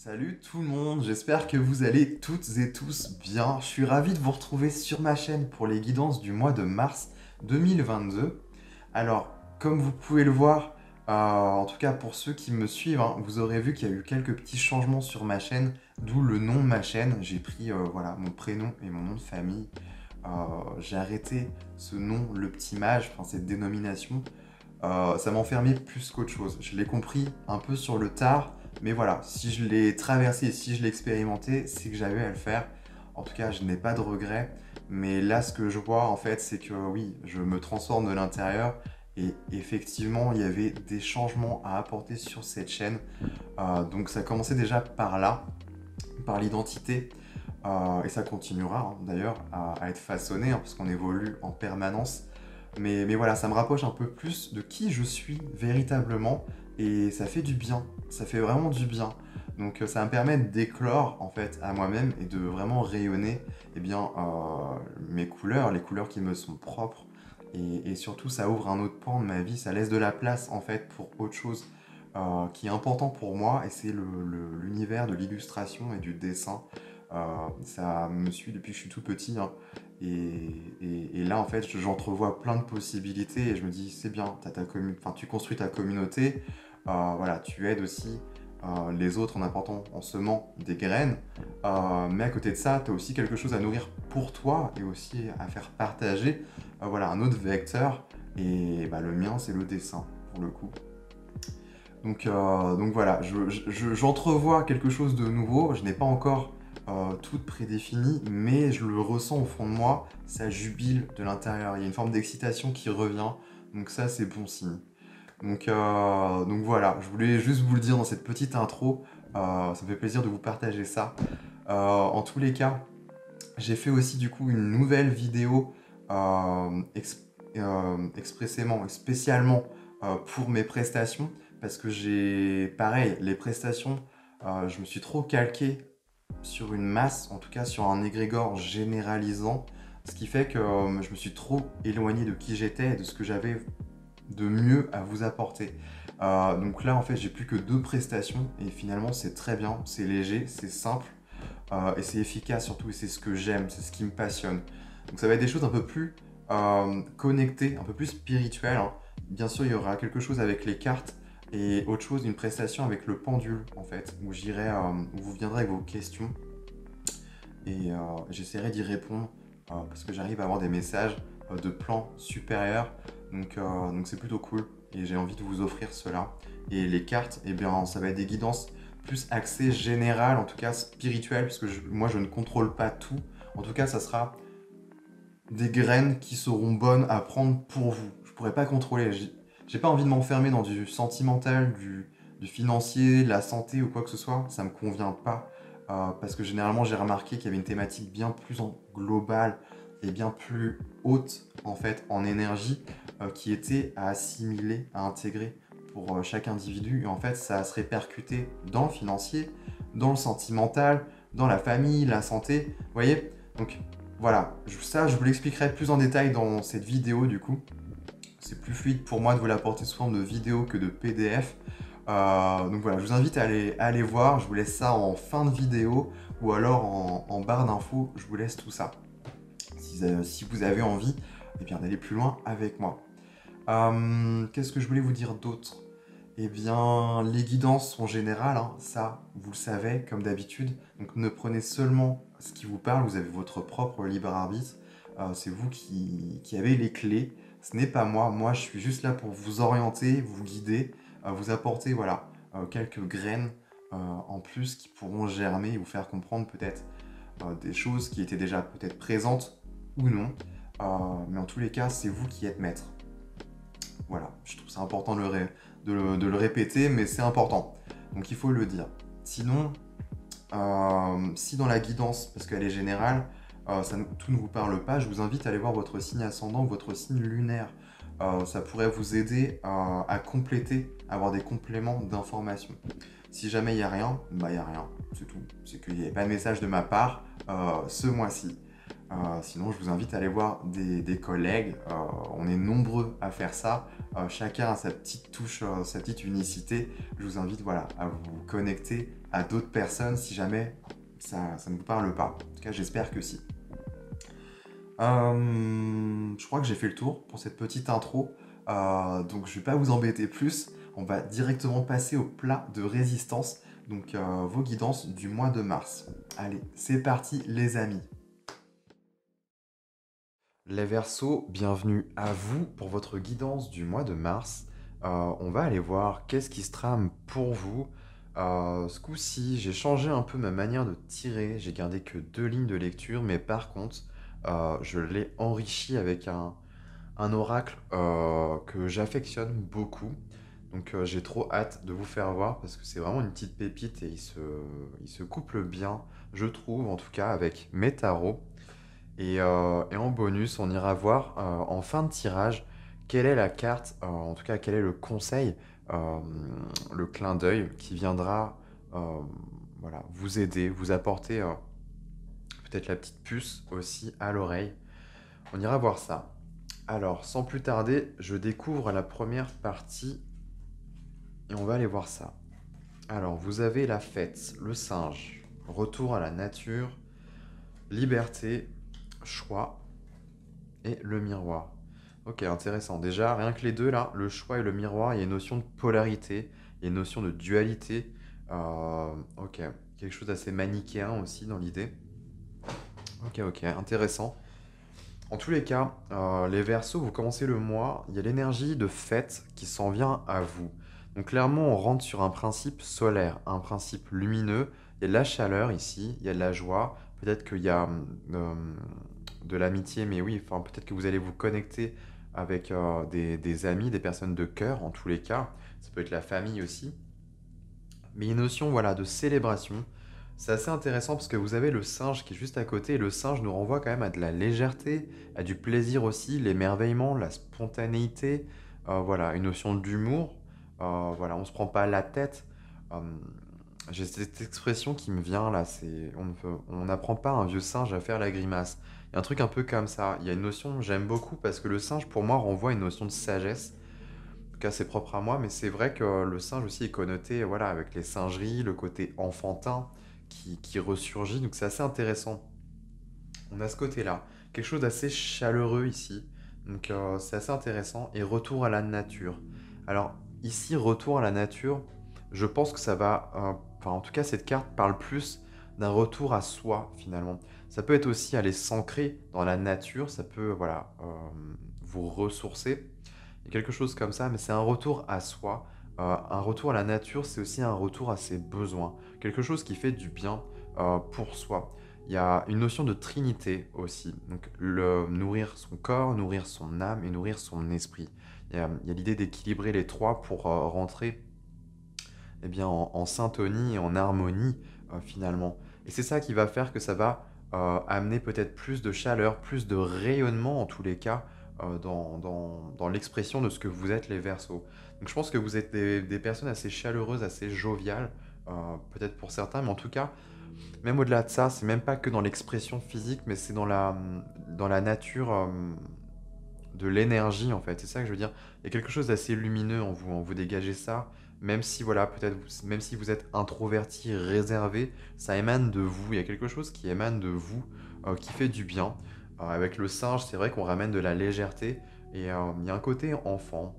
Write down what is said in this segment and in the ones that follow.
Salut tout le monde, j'espère que vous allez toutes et tous bien. Je suis ravi de vous retrouver sur ma chaîne pour les guidances du mois de mars 2022. Alors, comme vous pouvez le voir, en tout cas pour ceux qui me suivent, hein, vous aurez vu qu'il y a eu quelques petits changements sur ma chaîne, d'où le nom de ma chaîne. J'ai pris voilà, mon prénom et mon nom de famille. Euh, j'ai arrêté ce nom, le petit mage, enfin cette dénomination. Ça m'enfermait plus qu'autre chose. Je l'ai compris un peu sur le tard, mais voilà, si je l'ai traversé, si je l'ai expérimenté, c'est que j'avais à le faire. En tout cas, je n'ai pas de regrets. Mais là, ce que je vois, en fait, c'est que oui, je me transforme de l'intérieur. Et effectivement, il y avait des changements à apporter sur cette chaîne. Donc ça commençait déjà par là, par l'identité. Et ça continuera hein, d'ailleurs à être façonné, hein, parce qu'on évolue en permanence. Mais voilà, ça me rapproche un peu plus de qui je suis véritablement et ça fait du bien, ça fait vraiment du bien. Donc ça va me permet d'éclore en fait à moi-même et de vraiment rayonner eh bien, mes couleurs, les couleurs qui me sont propres. Et surtout, ça ouvre un autre pan de ma vie, ça laisse de la place en fait pour autre chose qui est important pour moi et c'est l'univers de l'illustration et du dessin. Ça me suit depuis que je suis tout petit, hein. Et là, en fait, j'entrevois plein de possibilités et je me dis, c'est bien, enfin, tu construis ta communauté, voilà, tu aides aussi les autres en apportant, en semant des graines. Mais à côté de ça, tu as aussi quelque chose à nourrir pour toi et aussi à faire partager, voilà, un autre vecteur. Et bah, le mien, c'est le dessin, pour le coup. Donc voilà, j'entrevois quelque chose de nouveau. Je n'ai pas encore tout prédéfini, mais je le ressens au fond de moi. Ça jubile de l'intérieur. Il y a une forme d'excitation qui revient. Donc ça, c'est bon signe. Donc voilà, je voulais juste vous le dire dans cette petite intro. Ça me fait plaisir de vous partager ça. En tous les cas, j'ai fait aussi du coup une nouvelle vidéo expressément, spécialement pour mes prestations parce que j'ai, pareil, les prestations, je me suis trop calqué sur une masse, en tout cas sur un égrégore généralisant, ce qui fait que je me suis trop éloigné de qui j'étais et de ce que j'avais de mieux à vous apporter. Donc là, en fait, j'ai plus que 2 prestations et finalement, c'est très bien, c'est léger, c'est simple et c'est efficace surtout et c'est ce que j'aime, c'est ce qui me passionne. Donc ça va être des choses un peu plus connectées, un peu plus spirituelles, hein. Bien sûr, il y aura quelque chose avec les cartes et autre chose, une prestation avec le pendule en fait, où où vous viendrez avec vos questions et j'essaierai d'y répondre parce que j'arrive à avoir des messages de plans supérieurs. Donc c'est plutôt cool et j'ai envie de vous offrir cela. Et les cartes, eh bien, ça va être des guidances plus axées générales, en tout cas spirituelles, parce que moi je ne contrôle pas tout. En tout cas, ça sera des graines qui seront bonnes à prendre pour vous. Je pourrais pas contrôler. J'ai pas envie de m'enfermer dans du sentimental, du financier, de la santé ou quoi que ce soit. Ça me convient pas. Parce que généralement, j'ai remarqué qu'il y avait une thématique bien plus globale et bien plus haute en fait en énergie qui était à assimiler, à intégrer pour chaque individu. Et en fait, ça va se répercuter dans le financier, dans le sentimental, dans la famille, la santé. Vous voyez? Donc voilà, ça je vous l'expliquerai plus en détail dans cette vidéo du coup. C'est plus fluide pour moi de vous l'apporter sous forme de vidéo que de PDF. Donc voilà, je vous invite à aller voir, je vous laisse ça en fin de vidéo ou alors en barre d'infos, je vous laisse tout ça. Si vous avez envie eh bien, d'aller plus loin avec moi. Qu'est-ce que je voulais vous dire d'autre? Eh bien, les guidances sont générales, hein, ça, vous le savez, comme d'habitude. Donc ne prenez seulement ce qui vous parle, vous avez votre propre libre arbitre. C'est vous qui avez les clés. Ce n'est pas moi. Moi, je suis juste là pour vous orienter, vous guider, vous apporter voilà, quelques graines en plus qui pourront germer et vous faire comprendre peut-être des choses qui étaient déjà peut-être présentes ou non. Mais en tous les cas, c'est vous qui êtes maître. Voilà, je trouve ça important de le répéter, mais c'est important. Donc il faut le dire. Sinon, si dans la guidance, parce qu'elle est générale, tout ne vous parle pas, je vous invite à aller voir votre signe ascendant ou votre signe lunaire. Ça pourrait vous aider à compléter, à avoir des compléments d'informations. Si jamais il n'y a rien, bah il n'y a rien, c'est tout. C'est qu'il n'y avait pas de message de ma part ce mois-ci. Sinon, je vous invite à aller voir des collègues. On est nombreux à faire ça. Chacun a sa petite touche, sa petite unicité. Je vous invite voilà, à vous connecter à d'autres personnes si jamais ça ne vous parle pas. En tout cas, j'espère que si. Je crois que j'ai fait le tour pour cette petite intro. Donc je vais pas vous embêter plus. On va directement passer au plat de résistance. Donc vos guidances du mois de mars. Allez, c'est parti les amis. Les Verseaux, bienvenue à vous pour votre guidance du mois de mars. On va aller voir qu'est-ce qui se trame pour vous. Ce coup-ci, j'ai changé un peu ma manière de tirer. J'ai gardé que 2 lignes de lecture, mais par contre, je l'ai enrichi avec un oracle que j'affectionne beaucoup. Donc j'ai trop hâte de vous faire voir parce que c'est vraiment une petite pépite et il se couple bien, je trouve, en tout cas avec mes tarots. Et en bonus, on ira voir en fin de tirage quelle est la carte, en tout cas quel est le conseil, euh, le clin d'œil qui viendra voilà, vous aider, vous apporter peut-être la petite puce aussi à l'oreille. On ira voir ça. Alors, sans plus tarder, je découvre la première partie et on va aller voir ça. Alors, vous avez la fête, le singe, retour à la nature, liberté, choix et le miroir. Ok, intéressant. Déjà, rien que les deux là, le choix et le miroir, il y a une notion de polarité, il y a une notion de dualité. Ok, quelque chose d'assez manichéen aussi dans l'idée. Ok, ok, intéressant. En tous les cas, les Verseaux, vous commencez le mois, il y a l'énergie de fête qui s'en vient à vous. Donc clairement, on rentre sur un principe solaire, un principe lumineux. Il y a de la chaleur ici, il y a de la joie. Peut-être qu'il y a de l'amitié, mais oui, enfin, peut-être que vous allez vous connecter avec des amis, des personnes de cœur, en tous les cas. Ça peut être la famille aussi. Mais une notion voilà, de célébration. C'est assez intéressant parce que vous avez le singe qui est juste à côté et le singe nous renvoie quand même à de la légèreté, à du plaisir aussi, l'émerveillement, la spontanéité, voilà, une notion d'humour. Voilà, on se prend pas la tête. Euh, j'ai cette expression qui me vient là, c'est on n'apprend pas à un vieux singe à faire la grimace. Il y a un truc un peu comme ça. Il y a une notion que j'aime beaucoup parce que le singe pour moi renvoie à une notion de sagesse. En tout cas, c'est propre à moi, mais c'est vrai que le singe aussi est connoté voilà, avec les singeries, le côté enfantin qui ressurgit, donc c'est assez intéressant. On a ce côté-là, quelque chose d'assez chaleureux ici, donc c'est assez intéressant, et retour à la nature. Alors ici, retour à la nature, je pense que ça va, enfin en tout cas cette carte parle plus d'un retour à soi finalement. Ça peut être aussi aller s'ancrer dans la nature, ça peut voilà, vous ressourcer, il y a quelque chose comme ça, mais c'est un retour à soi. Un retour à la nature, c'est aussi un retour à ses besoins. Quelque chose qui fait du bien pour soi. Il y a une notion de trinité aussi. Donc, nourrir son corps, nourrir son âme et nourrir son esprit. Il y a l'idée d'équilibrer les trois pour rentrer eh bien, en syntonie et en harmonie finalement. Et c'est ça qui va faire que ça va amener peut-être plus de chaleur, plus de rayonnement en tous les cas dans l'expression de ce que vous êtes les Verseaux. Donc je pense que vous êtes des personnes assez chaleureuses, assez joviales, peut-être pour certains, mais en tout cas, même au-delà de ça, c'est même pas que dans l'expression physique, mais c'est dans la nature de l'énergie en fait. C'est ça que je veux dire. Il y a quelque chose d'assez lumineux en vous dégagez ça. Même si voilà, peut-être même si vous êtes introverti, réservé, ça émane de vous. Il y a quelque chose qui émane de vous, qui fait du bien. Avec le singe, c'est vrai qu'on ramène de la légèreté et il y a un côté enfant.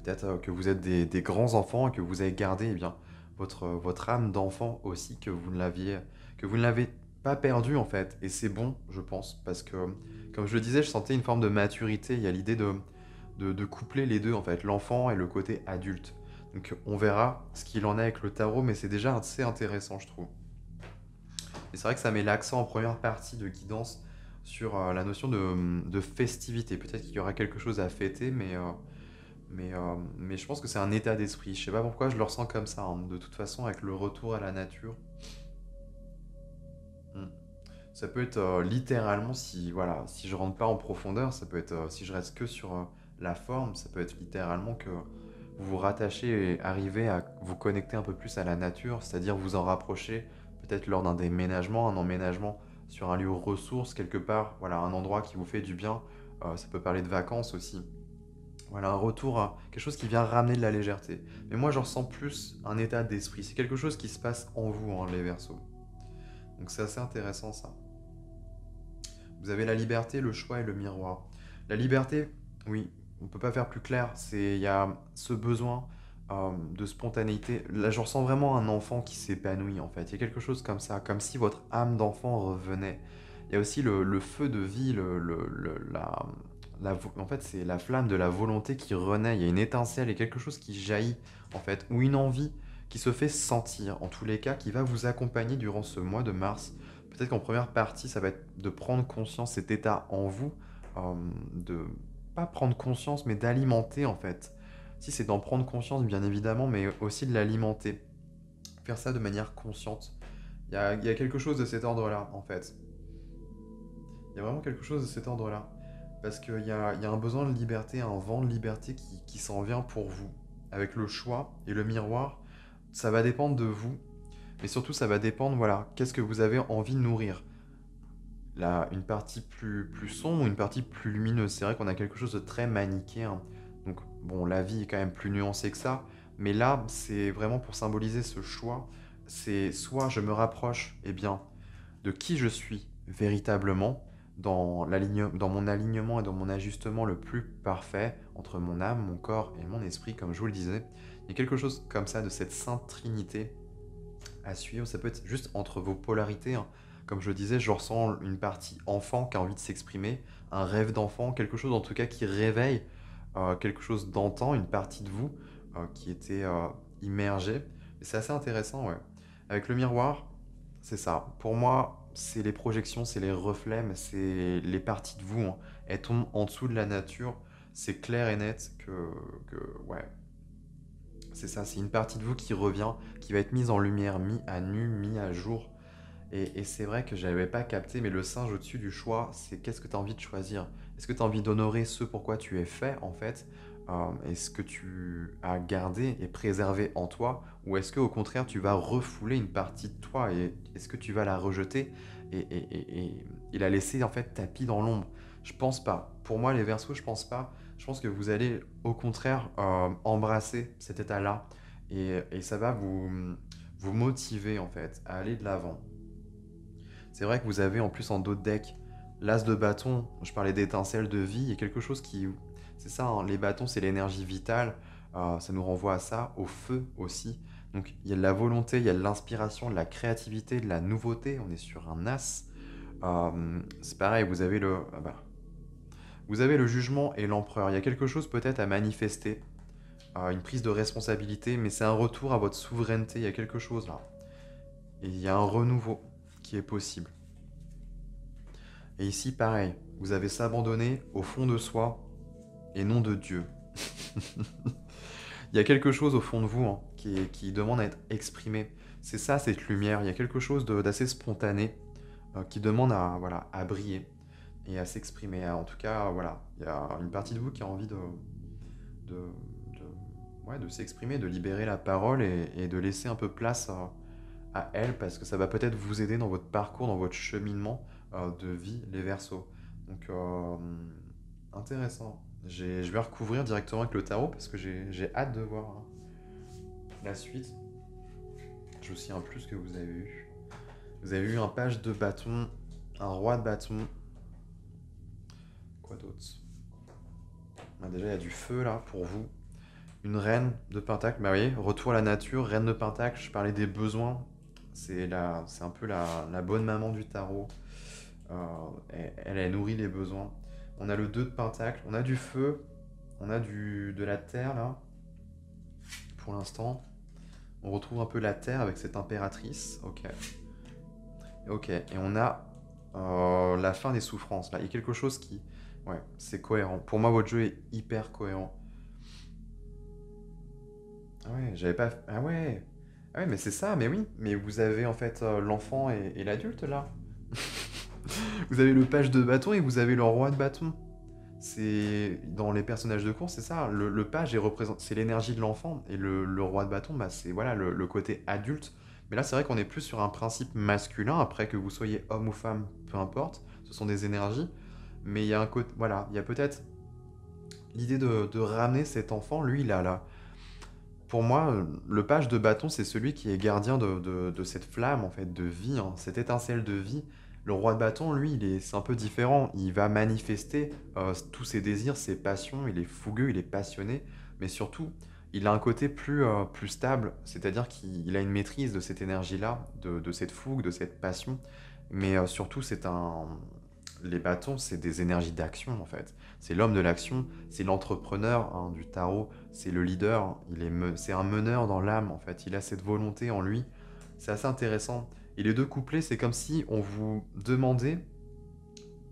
Peut-être que vous êtes des grands enfants et que vous avez gardé eh bien, votre âme d'enfant aussi, que vous ne l'avez pas perdu en fait. Et c'est bon, je pense, parce que, comme je le disais, je sentais une forme de maturité. Il y a l'idée de coupler les deux, en fait, l'enfant et le côté adulte. Donc on verra ce qu'il en est avec le tarot, mais c'est déjà assez intéressant, je trouve. Et c'est vrai que ça met l'accent en première partie de guidance sur la notion de festivité. Peut-être qu'il y aura quelque chose à fêter, mais je pense que c'est un état d'esprit. Je sais pas pourquoi je le ressens comme ça, hein. De toute façon, avec le retour à la nature. Hmm. Ça peut être littéralement, si, voilà, si je rentre pas en profondeur, ça peut être, si je reste que sur la forme, ça peut être littéralement que vous vous rattachez et arrivez à vous connecter un peu plus à la nature, c'est-à-dire vous en rapprocher peut-être lors d'un déménagement, un emménagement sur un lieu ressource quelque part, voilà, un endroit qui vous fait du bien. Ça peut parler de vacances aussi. Voilà, un retour à quelque chose qui vient ramener de la légèreté. Mais moi, je ressens plus un état d'esprit. C'est quelque chose qui se passe en vous, hein, les Verseaux. Donc c'est assez intéressant ça. Vous avez la liberté, le choix et le miroir. La liberté, oui, on ne peut pas faire plus clair. Il y a ce besoin de spontanéité. Là, je ressens vraiment un enfant qui s'épanouit en fait. Il y a quelque chose comme ça, comme si votre âme d'enfant revenait. Il y a aussi le feu de vie, en fait, c'est la flamme de la volonté qui renaît. Il y a une étincelle et quelque chose qui jaillit en fait, ou une envie qui se fait sentir. En tous les cas, qui va vous accompagner durant ce mois de mars. Peut-être qu'en première partie, ça va être de prendre conscience, cet état en vous, de pas prendre conscience, mais d'alimenter en fait. Si c'est d'en prendre conscience, bien évidemment, mais aussi de l'alimenter. Faire ça de manière consciente. Il y a quelque chose de cet ordre-là, en fait. Il y a vraiment quelque chose de cet ordre-là. Parce qu'il y a un besoin de liberté, un vent de liberté qui s'en vient pour vous. Avec le choix et le miroir, ça va dépendre de vous. Mais surtout, ça va dépendre, voilà, qu'est-ce que vous avez envie de nourrir. Là, une partie plus sombre ou une partie plus lumineuse. C'est vrai qu'on a quelque chose de très manichéen. Donc, bon, la vie est quand même plus nuancée que ça. Mais là, c'est vraiment pour symboliser ce choix. C'est soit je me rapproche, eh bien, de qui je suis véritablement, dans mon alignement et dans mon ajustement le plus parfait entre mon âme, mon corps et mon esprit, comme je vous le disais. Il y a quelque chose comme ça de cette sainte trinité à suivre. Ça peut être juste entre vos polarités, hein. Comme je disais, je ressens une partie enfant qui a envie de s'exprimer, un rêve d'enfant, quelque chose en tout cas qui réveille quelque chose d'antan, une partie de vous qui était immergée. Et c'est assez intéressant, ouais. Avec le miroir, c'est ça. Pour moi, c'est les projections, c'est les reflets, mais c'est les parties de vous, hein. Elles tombent en dessous de la nature. C'est clair et net ouais, c'est ça, c'est une partie de vous qui revient, qui va être mise en lumière, mis à nu, mis à jour. Et c'est vrai que je n'avais pas capté, mais le singe au-dessus du choix, c'est qu'est-ce que tu as envie de choisir? Est-ce que tu as envie d'honorer ce pourquoi tu es fait, en fait? Est-ce que tu as gardé et préservé en toi? Ou est-ce qu'au contraire, tu vas refouler une partie de toi et est-ce que tu vas la rejeter et la laisser, en fait, tapis dans l'ombre? Je pense pas. Pour moi, les Verseaux, je pense pas. Je pense que vous allez, au contraire, embrasser cet état-là et ça va vous motiver, en fait, à aller de l'avant. C'est vrai que vous avez en plus en dos de deck l'as de bâton, je parlais d'étincelle de vie, et quelque chose qui... C'est ça, hein, les bâtons c'est l'énergie vitale, ça nous renvoie à ça, au feu aussi. Donc il y a de la volonté, il y a de l'inspiration, de la créativité, de la nouveauté, on est sur un as. C'est pareil, vous avez le jugement et l'empereur. Il y a quelque chose peut-être à manifester, une prise de responsabilité, mais c'est un retour à votre souveraineté, il y a quelque chose là. Et il y a un renouveau qui est possible. Et ici, pareil, vous avez s'abandonner au fond de soi et non de Dieu. Il y a quelque chose au fond de vous hein, qui demande à être exprimé. C'est ça, cette lumière. Il y a quelque chose d'assez spontané qui demande voilà, à briller et à s'exprimer. En tout cas, voilà, il y a une partie de vous qui a envie de, ouais, de s'exprimer, de libérer la parole et de laisser un peu place à elle parce que ça va peut-être vous aider dans votre parcours, dans votre cheminement de vie, les Verseaux. Donc, intéressant. Je vais recouvrir directement avec le tarot parce que j'ai hâte de voir hein, la suite. Je vous aussi un plus que vous avez eu. Vous avez eu un page de bâton, un roi de bâton. Quoi d'autre? Déjà, il y a du feu là pour vous. Une reine de pentacle, bah oui, retour à la nature, reine de pentacle, je parlais des besoins. C'est un peu la bonne maman du tarot. Elle nourrit les besoins. On a le 2 de pentacle, on a du feu, on a de la terre là, pour l'instant. On retrouve un peu la terre avec cette impératrice, ok. Ok, et on a la fin des souffrances là. Il y a quelque chose qui... Ouais, c'est cohérent. Pour moi, votre jeu est hyper cohérent. Ah ouais, j'avais pas... Ah ouais, mais c'est ça, mais oui. Mais vous avez en fait l'enfant et l'adulte là. Vous avez le page de bâton et vous avez le roi de bâton. C'est dans les personnages de course, c'est ça. Le page c'est l'énergie de l'enfant et le roi de bâton, bah, c'est voilà le côté adulte. Mais là, c'est vrai qu'on est plus sur un principe masculin. Après que vous soyez homme ou femme, peu importe, ce sont des énergies. Mais il y a un côté, voilà, il y a peut-être l'idée de ramener cet enfant, lui, il a là. Pour moi, le page de bâton, c'est celui qui est gardien de cette flamme, en fait, de vie, hein, cette étincelle de vie. Le roi de bâton, lui, c'est un peu différent. Il va manifester tous ses désirs, ses passions. Il est fougueux, il est passionné. Mais surtout, il a un côté plus stable. C'est-à-dire qu'il a une maîtrise de cette énergie-là, de cette fougue, de cette passion. Mais surtout, les bâtons, c'est des énergies d'action, en fait. C'est l'homme de l'action, c'est l'entrepreneur hein, du tarot, c'est le leader, c'est un meneur dans l'âme, en fait. Il a cette volonté en lui. C'est assez intéressant. Et les deux couplets, c'est comme si on vous demandait,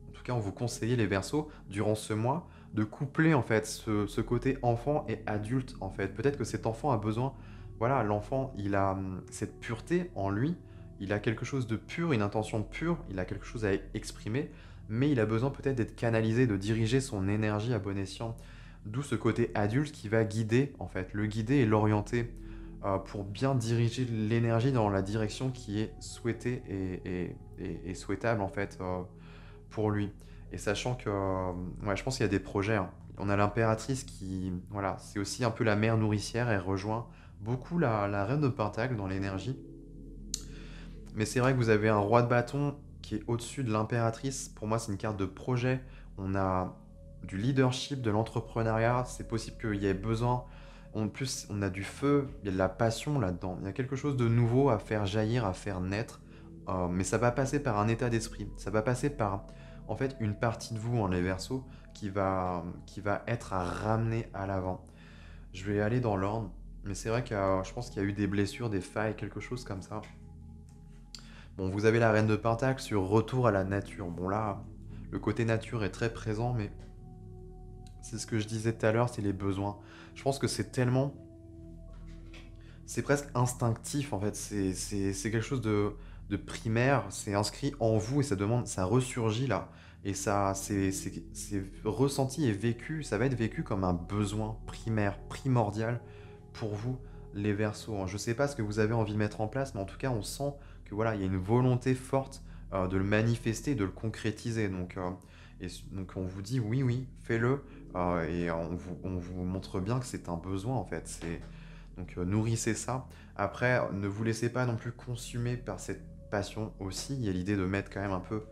en tout cas on vous conseillait les Verseaux, durant ce mois, de coupler en fait ce côté enfant et adulte en fait. Peut-être que cet enfant a besoin, voilà, l'enfant il a cette pureté en lui, il a quelque chose de pur, une intention pure, il a quelque chose à exprimer, mais il a besoin peut-être d'être canalisé, de diriger son énergie à bon escient. D'où ce côté adulte qui va guider en fait, le guider et l'orienter pour bien diriger l'énergie dans la direction qui est souhaitée et souhaitable en fait pour lui. Et sachant que, ouais, je pense qu'il y a des projets, hein. On a l'impératrice qui, voilà, c'est aussi un peu la mère nourricière, elle rejoint beaucoup la reine de Pentacle dans l'énergie. Mais c'est vrai que vous avez un roi de bâton qui est au-dessus de l'impératrice. Pour moi, c'est une carte de projet. On a du leadership, de l'entrepreneuriat. C'est possible qu'il y ait besoin. En plus, on a du feu, il y a de la passion là-dedans. Il y a quelque chose de nouveau à faire jaillir, à faire naître. Mais ça va passer par un état d'esprit. Ça va passer par, en fait, une partie de vous, en les Verseaux, qui va être à ramener à l'avant. Je vais aller dans l'ordre. Mais c'est vrai que je pense qu'il y a eu des blessures, des failles, quelque chose comme ça. Bon, vous avez la reine de Pentacle sur retour à la nature. Bon là, le côté nature est très présent, mais c'est ce que je disais tout à l'heure, c'est les besoins. Je pense que c'est tellement... C'est presque instinctif en fait, c'est quelque chose de primaire, c'est inscrit en vous et ça demande, ça ressurgit là. Et ça, c'est ressenti et vécu, ça va être vécu comme un besoin primaire, primordial pour vous, les Verseaux, hein. Je ne sais pas ce que vous avez envie de mettre en place, mais en tout cas, on sent que voilà, il y a une volonté forte de le manifester, de le concrétiser. Donc on vous dit oui, oui, fais-le, et on vous montre bien que c'est un besoin en fait. Donc nourrissez ça. Après, ne vous laissez pas non plus consumer par cette passion aussi. Il y a l'idée de mettre quand même un peu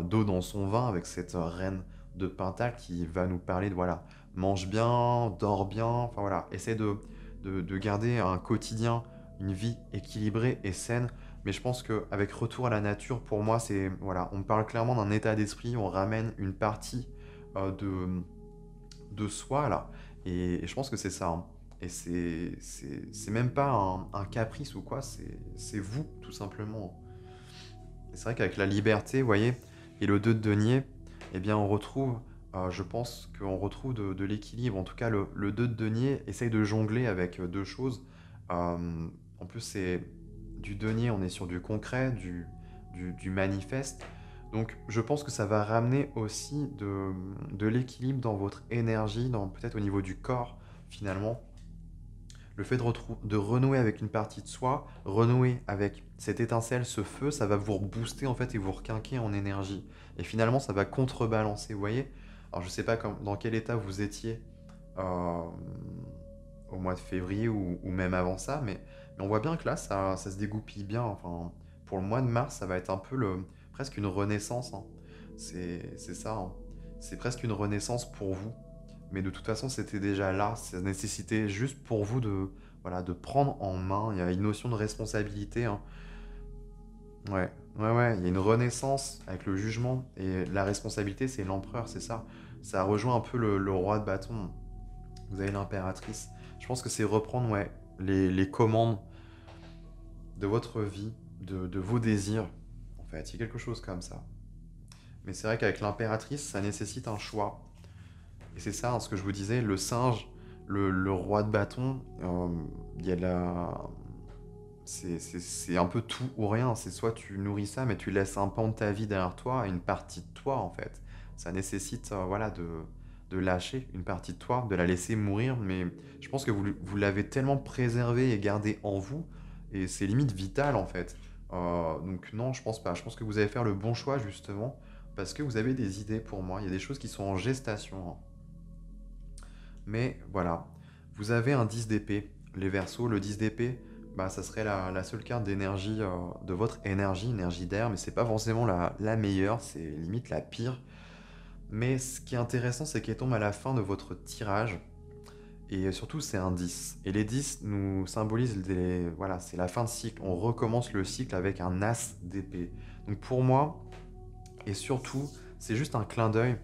d'eau dans son vin avec cette reine de Pentacle qui va nous parler de voilà, mange bien, dors bien, enfin voilà, essaie de garder un quotidien, une vie équilibrée et saine. Mais je pense qu'avec retour à la nature, pour moi, c'est voilà, on parle clairement d'un état d'esprit, on ramène une partie de soi là. Et je pense que c'est ça, hein. Et c'est même pas un caprice ou quoi, c'est vous, tout simplement. Et c'est vrai qu'avec la liberté, vous voyez, et le 2 de denier, eh bien, on retrouve, je pense qu'on retrouve de l'équilibre. En tout cas, le 2 de denier essaye de jongler avec deux choses. En plus, c'est du denier, on est sur du concret, du manifeste. Donc, je pense que ça va ramener aussi de l'équilibre dans votre énergie, peut-être au niveau du corps, finalement. Le fait de renouer avec une partie de soi, renouer avec cette étincelle, ce feu, ça va vous rebooster en fait et vous requinquer en énergie. Et finalement, ça va contrebalancer, vous voyez. Alors, je sais pas dans quel état vous étiez euh, au mois de février ou même avant ça, mais on voit bien que là, ça se dégoupille bien. Enfin, pour le mois de mars, ça va être un peu presque une renaissance, hein. C'est ça, hein. C'est presque une renaissance pour vous. Mais de toute façon, c'était déjà là. Ça nécessitait juste pour vous voilà, de prendre en main. Il y a une notion de responsabilité, hein. Ouais, ouais, ouais. Il y a une renaissance avec le jugement. Et la responsabilité, c'est l'empereur, c'est ça. Ça rejoint un peu le roi de bâton. Vous avez l'impératrice. Je pense que c'est reprendre ouais, les commandes de votre vie, de vos désirs. En fait, il y a quelque chose comme ça. Mais c'est vrai qu'avec l'impératrice, ça nécessite un choix. Et c'est ça, hein, ce que je vous disais, le singe, le roi de bâton, il y a c'est un peu tout ou rien. C'est soit tu nourris ça, mais tu laisses un pan de ta vie derrière toi, une partie de toi en fait. Ça nécessite voilà, de lâcher une partie de toi, de la laisser mourir. Mais je pense que vous l'avez tellement préservé et gardé en vous, et c'est limite vital en fait. Donc non, je pense pas. Je pense que vous allez faire le bon choix justement, parce que vous avez des idées pour moi. Il y a des choses qui sont en gestation, hein. Mais voilà, vous avez un 10 d'épée. Les Verseaux, le 10 d'épée, bah, ça serait la seule carte d'énergie, de votre énergie, énergie d'air, mais c'est pas forcément la meilleure, c'est limite la pire. Mais ce qui est intéressant, c'est qu'elle tombe à la fin de votre tirage. Et surtout, c'est un 10. Et les 10 nous symbolisent voilà, c'est la fin de cycle. On recommence le cycle avec un as d'épée. Donc pour moi, et surtout, c'est juste un clin d'œil.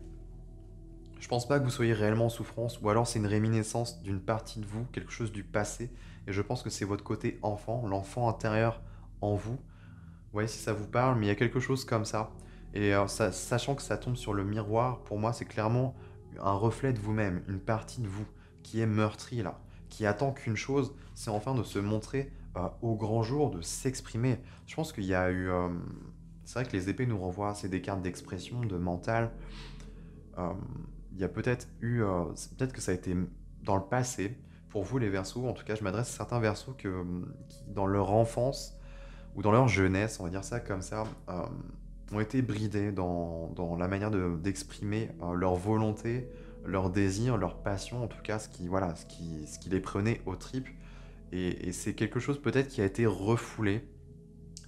Je pense pas que vous soyez réellement en souffrance, ou alors c'est une réminiscence d'une partie de vous, quelque chose du passé. Et je pense que c'est votre côté enfant, l'enfant intérieur en vous. Vous voyez si ça vous parle, mais il y a quelque chose comme ça. Et sachant que ça tombe sur le miroir, pour moi, c'est clairement un reflet de vous-même, une partie de vous qui est meurtrie là, qui attend qu'une chose, c'est enfin de se montrer au grand jour, de s'exprimer. Je pense qu'il y a eu... c'est vrai que les épées nous renvoient, c'est des cartes d'expression, de mental. Euh, il y a peut-être eu... peut-être que ça a été dans le passé, pour vous les Verseaux, en tout cas je m'adresse à certains Verseaux qui, dans leur enfance, ou dans leur jeunesse, on va dire ça comme ça, ont été bridés dans la manière d'exprimer leur volonté, leur désir, leur passion, en tout cas voilà, ce qui les prenait aux tripes. Et c'est quelque chose peut-être qui a été refoulé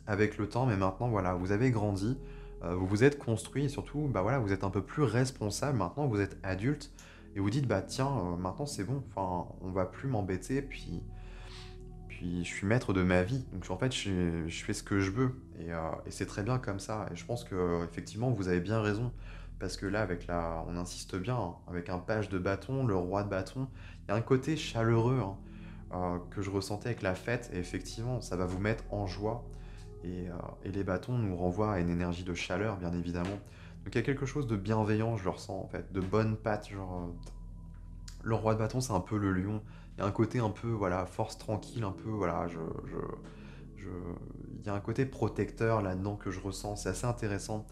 avec le temps, mais maintenant, voilà, vous avez grandi, vous vous êtes construit, et surtout, bah voilà, vous êtes un peu plus responsable, maintenant vous êtes adulte, et vous dites, bah tiens, maintenant c'est bon, enfin, on va plus m'embêter, puis je suis maître de ma vie, donc en fait je fais ce que je veux et c'est très bien comme ça. Et je pense que effectivement vous avez bien raison parce que là on insiste bien hein, avec un page de bâton, le roi de bâton, il y a un côté chaleureux hein, que je ressentais avec la fête et effectivement ça va vous mettre en joie et les bâtons nous renvoient à une énergie de chaleur bien évidemment. Donc il y a quelque chose de bienveillant, je le ressens en fait, de bonnes pattes, genre le roi de bâton, c'est un peu le lion. Il y a un côté un peu, voilà, force tranquille, un peu, voilà, je... Il y a un côté protecteur là-dedans que je ressens, c'est assez intéressant.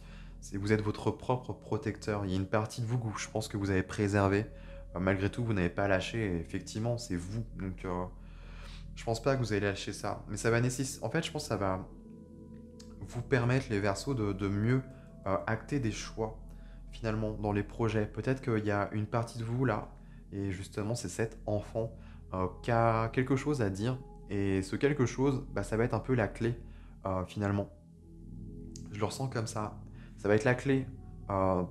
Vous êtes votre propre protecteur. Il y a une partie de vous que je pense que vous avez préservée. Malgré tout, vous n'avez pas lâché. Et effectivement, c'est vous. Donc, je pense pas que vous allez lâcher ça. Mais ça va nécessiter. En fait, je pense que ça va vous permettre, les Verseaux, de mieux acter des choix, finalement, dans les projets. Peut-être qu'il y a une partie de vous, là, et justement, c'est cet enfant qui a quelque chose à dire. Et ce quelque chose, bah, ça va être un peu la clé, finalement. Je le ressens comme ça. Ça va être la clé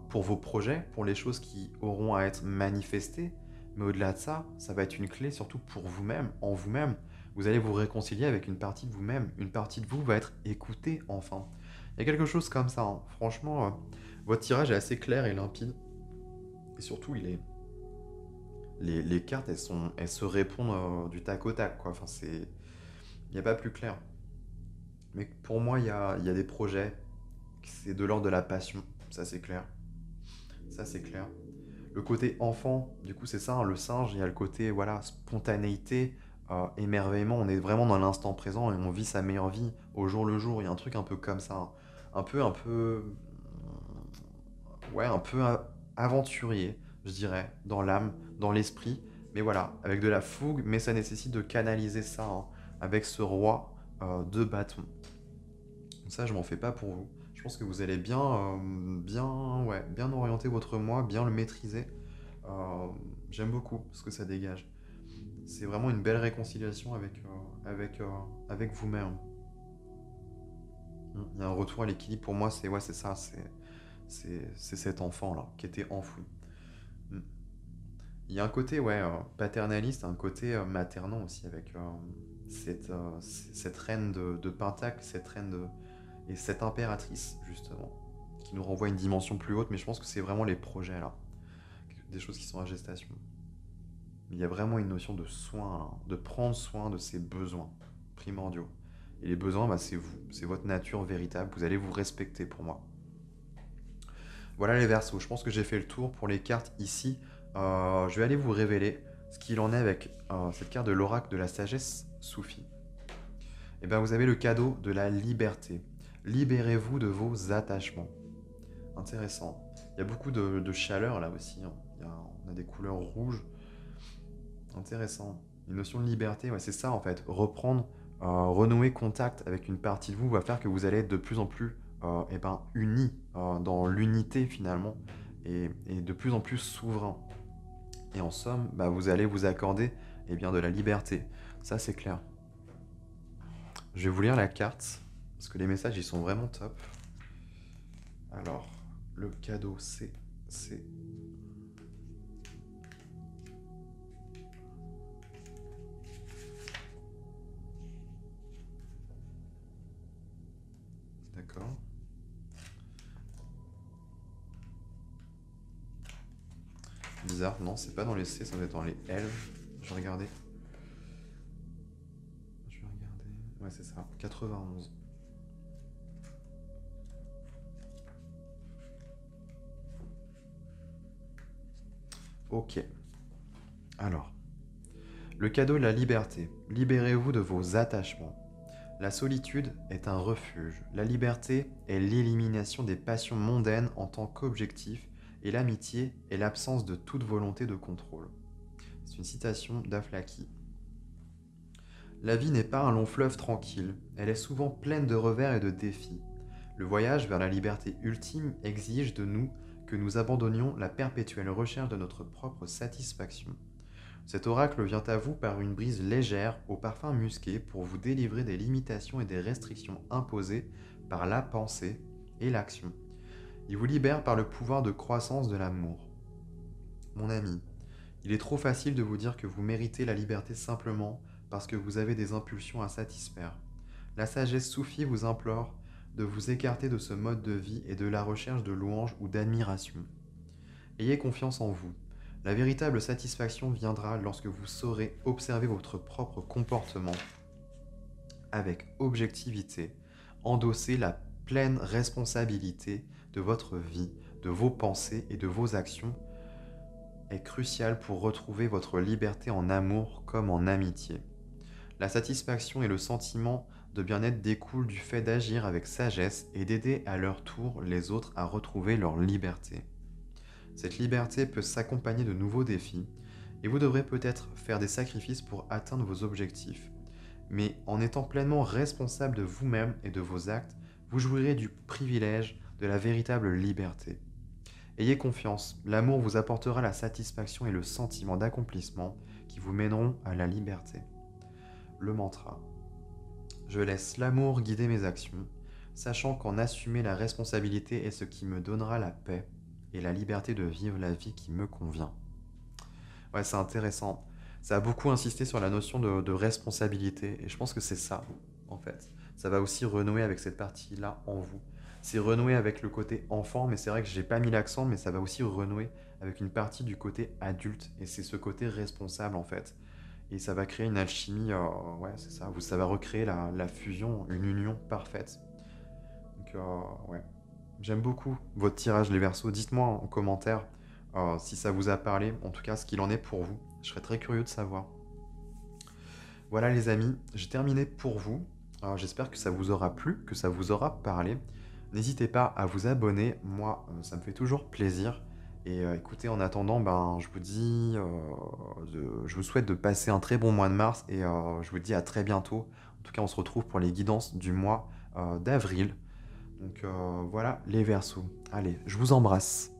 pour vos projets, pour les choses qui auront à être manifestées. Mais au-delà de ça, ça va être une clé surtout pour vous-même, en vous-même. Vous allez vous réconcilier avec une partie de vous-même. Une partie de vous va être écoutée enfin. Il y a quelque chose comme ça. Hein. Franchement, votre tirage est assez clair et limpide. Et surtout, les cartes, elles se répondent du tac au tac. Quoi. Enfin, il n'y a pas plus clair. Mais pour moi, il y a des projets, c'est de l'ordre de la passion. Ça, c'est clair. Ça, c'est clair. Le côté enfant, du coup, c'est ça, hein, le singe, il y a le côté, voilà, spontanéité, émerveillement. On est vraiment dans l'instant présent et on vit sa meilleure vie au jour le jour. Il y a un truc un peu comme ça. Hein. Ouais, un peu aventurier, je dirais, dans l'âme, dans l'esprit. Mais voilà, avec de la fougue, mais ça nécessite de canaliser ça hein, avec ce roi de bâton. Ça, je m'en fais pas pour vous. Je pense que vous allez bien orienter votre moi, bien le maîtriser. J'aime beaucoup ce que ça dégage. C'est vraiment une belle réconciliation avec vous-même. Il y a un retour à l'équilibre pour moi, c'est ça, c'est cet enfant-là qui était enfoui. Mm. Il y a un côté paternaliste, un côté maternant aussi avec cette reine de Pentacle, et cette impératrice justement, qui nous renvoie à une dimension plus haute, mais je pense que c'est vraiment les projets là, des choses qui sont à gestation. Il y a vraiment une notion de soin, là, de prendre soin de ses besoins primordiaux. Et les besoins, bah, c'est vous, c'est votre nature véritable, vous allez vous respecter pour moi. Voilà les Verseaux, je pense que j'ai fait le tour pour les cartes ici. Je vais aller vous révéler ce qu'il en est avec cette carte de l'oracle de la sagesse Soufi. Et bien vous avez le cadeau de la liberté. Libérez-vous de vos attachements. Intéressant. Il y a beaucoup de chaleur là aussi. Hein. On a des couleurs rouges. Intéressant. Une notion de liberté, ouais, c'est ça en fait. Reprendre, renouer contact avec une partie de vous va faire que vous allez être de plus en plus unis dans l'unité finalement et de plus en plus souverain. Et en somme, bah, vous allez vous accorder eh bien, de la liberté. Ça, c'est clair. Je vais vous lire la carte, parce que les messages, ils sont vraiment top. Alors, le cadeau, c'est... D'accord. Bizarre, non, c'est pas dans les C, ça doit être dans les L. Je vais regarder. Ouais, c'est ça, 91. Ok. Alors, le cadeau de la liberté. Libérez-vous de vos attachements. La solitude est un refuge. La liberté est l'élimination des passions mondaines en tant qu'objectif et l'amitié est l'absence de toute volonté de contrôle. C'est une citation d'Aflaki. La vie n'est pas un long fleuve tranquille, elle est souvent pleine de revers et de défis. Le voyage vers la liberté ultime exige de nous que nous abandonnions la perpétuelle recherche de notre propre satisfaction. Cet oracle vient à vous par une brise légère au parfum musqué pour vous délivrer des limitations et des restrictions imposées par la pensée et l'action. Il vous libère par le pouvoir de croissance de l'amour. Mon ami, il est trop facile de vous dire que vous méritez la liberté simplement parce que vous avez des impulsions à satisfaire. La sagesse soufie vous implore de vous écarter de ce mode de vie et de la recherche de louanges ou d'admiration. Ayez confiance en vous. La véritable satisfaction viendra lorsque vous saurez observer votre propre comportement avec objectivité, endosser la pleine responsabilité de votre vie, de vos pensées et de vos actions est crucial pour retrouver votre liberté en amour comme en amitié. La satisfaction et le sentiment de bien-être découlent du fait d'agir avec sagesse et d'aider à leur tour les autres à retrouver leur liberté. Cette liberté peut s'accompagner de nouveaux défis et vous devrez peut-être faire des sacrifices pour atteindre vos objectifs. Mais en étant pleinement responsable de vous-même et de vos actes, vous jouirez du privilège de la véritable liberté. Ayez confiance, l'amour vous apportera la satisfaction et le sentiment d'accomplissement qui vous mèneront à la liberté. Le mantra. Je laisse l'amour guider mes actions, sachant qu'en assumer la responsabilité est ce qui me donnera la paix et la liberté de vivre la vie qui me convient. Ouais, c'est intéressant. Ça a beaucoup insisté sur la notion de responsabilité, et je pense que c'est ça, en fait. Ça va aussi renouer avec cette partie-là en vous. C'est renouer avec le côté enfant, mais c'est vrai que j'ai pas mis l'accent, mais ça va aussi renouer avec une partie du côté adulte, et c'est ce côté responsable, en fait. Et ça va créer une alchimie, ouais, c'est ça, ça va recréer la fusion, une union parfaite. Donc, ouais. J'aime beaucoup votre tirage, les Verseaux. Dites-moi en commentaire si ça vous a parlé, en tout cas ce qu'il en est pour vous. Je serais très curieux de savoir. Voilà les amis, j'ai terminé pour vous. J'espère que ça vous aura plu, que ça vous aura parlé. N'hésitez pas à vous abonner, moi ça me fait toujours plaisir. Et écoutez, en attendant, ben, je vous dis, je vous souhaite de passer un très bon mois de mars et je vous dis à très bientôt. En tout cas, on se retrouve pour les guidances du mois d'avril. Donc voilà les Verseaux. Allez, je vous embrasse.